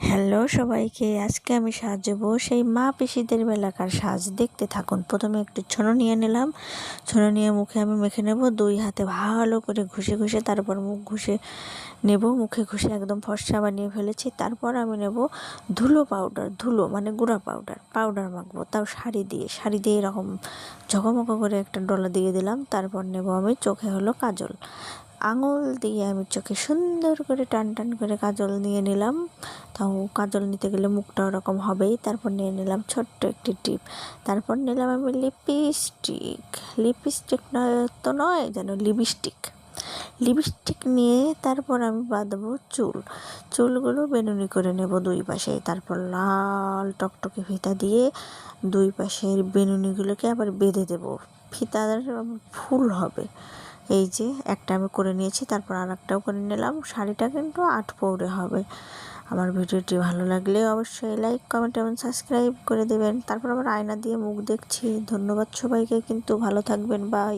Hello সবাইকে, আজকে আমি সাজাবো সেই মা পিসিদের বেলাকার সাজ। দেখতে থাকুন। প্রথমে একটু ছোনো নিয়ে নিলাম। ছোনো নিয়ে মুখে আমি মেখে নেব, দুই হাতে ভালো করে ঘষে ঘষে তারপর মুখ ঘষে নেব। মুখে ঘষে একদম ফর্সা বানিয়ে ফেলেছি। তারপর আমি নেব ধুলো পাউডার, ধুলো মানে গুঁড়া পাউডার মাখবো, তাও শাড়ি দিয়ে এরকম ঝকমকো করে একটা ডলা দিয়ে দিলাম। তারপর নেব আমি চোখে হলো কাজল, আঙুল দিয়ে আমি চোখে সুন্দর করে টান টান করে কাজল নিয়ে নিলাম। তাও কাজল নিতে গেলে মুখটা ওরকম হবেই। তারপর নিয়ে নিলাম ছোট্ট একটি টিপ। তারপর নিলাম আমি লিপস্টিক নয় যেন লিপস্টিক নিয়ে তারপর আমি বাঁধবো চুলগুলো বেনুনি করে নেব দুই পাশে। তারপর লাল টকটকে ফিতা দিয়ে দুই পাশের বেনুনিগুলোকে আবার বেঁধে দেবো। ফিতার ফুল হবে। এই যে একটা আমি করে নিয়েছি, তারপর আর একটাও করে নিলাম। শাড়িটা কিন্তু 8 পৌরে হবে। আমার ভিডিওটি ভালো লাগলে অবশ্যই লাইক, কমেন্ট এবং সাবস্ক্রাইব করে দেবেন। তারপর আবার আয়না দিয়ে মুখ দেখছি। ধন্যবাদ সবাইকে, কিন্তু ভালো থাকবেন, বাই।